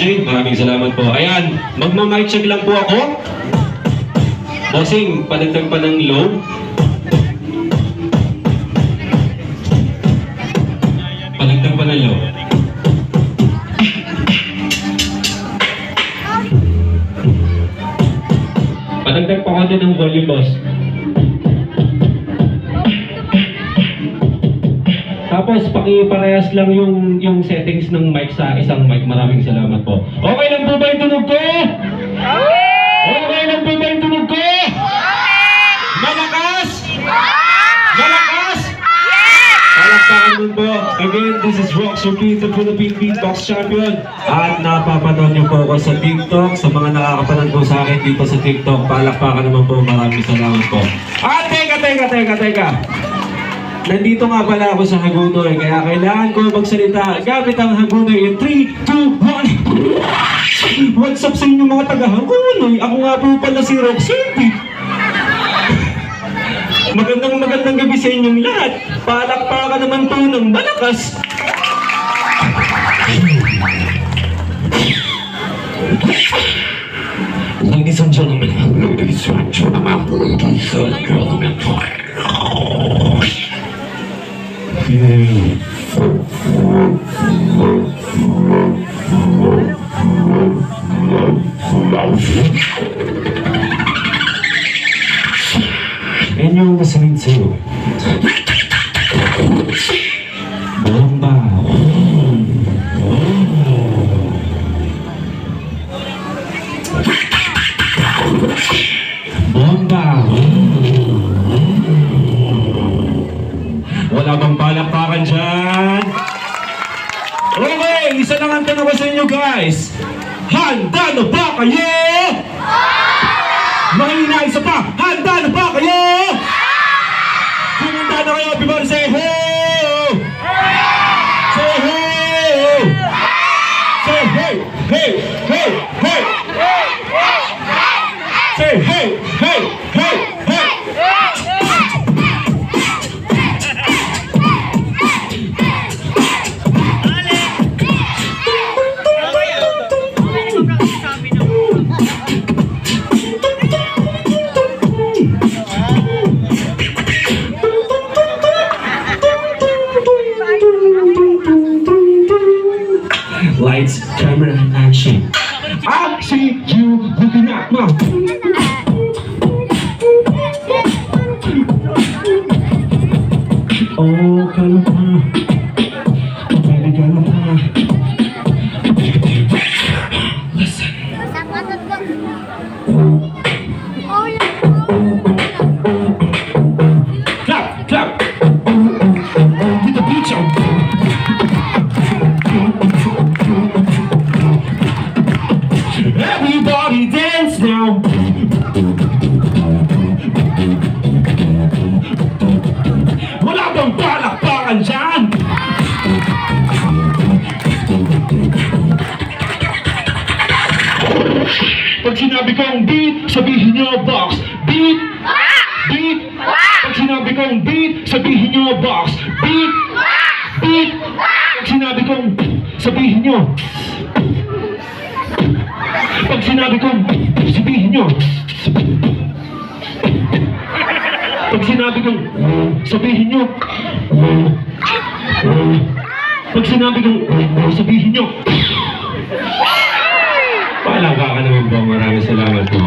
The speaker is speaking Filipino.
DJ. Maraming salamat po. Ayan, magma-mic check lang po ako. Bossing, padagdag pa ng low. Padagdag pa ng low. Padagdag pa konti ng volume, boss. Tapos, pakiparehas lang yung settings ng mic sa isang mic. Maraming salamat po. Okay lang po ba yung tunog ko? Okay lang po ba yung tunog ko? Malakas? Malakas? Palakpakan nun po. Again, this is Rox Repeat, the Philippine Beatbox Champion. At napapanood niyo po ako sa TikTok. Sa mga nakakapanood po sa akin dito sa TikTok, palakpakan naman po. Maraming salamat po. At teka. Nandito nga pala ako sa Hagunoy, kaya kailangan ko magsalita. Gamit ang Hagunoy in 3, 2, 1. What's up sa inyo mga taga-Hagunoy? Ako nga po pala si Roxy. Magandang gabi sa inyong lahat. Palakpakan naman po ng malakas. Ladies and gentlemen, and you're listening to Bomba. Bomba. Wala bang palakpakan dyan? Okay, isa lang ang tanong ko sa inyo guys. Handa na ba kayo? Mahina, isa pa. Handa na ba kayo? Kung handa na kayo, everybody say ho! Say ho! Say hey, hey, hey, hey! Say hey, hey, hey, hey! Lights, camera, action. I see you looking at me. Oh, kalapa. Baby, kalapa. Listen. Clap, clap. With the beat on. Everybody dance now. Wala bang palakpakan dyan? Pag sinabi kong beat, sabihin nyo box. Beat, beat. Pag sinabi kong beat, sabihin nyo box. Beat, beat. Pag sinabi kong sabihin nyo. Pag sinabi kong sabihin nyo. Pag sinabi kong sabihin nyo. Pag sinabi kong sabihin nyo. Palakpakan naman po. Maraming salamat po.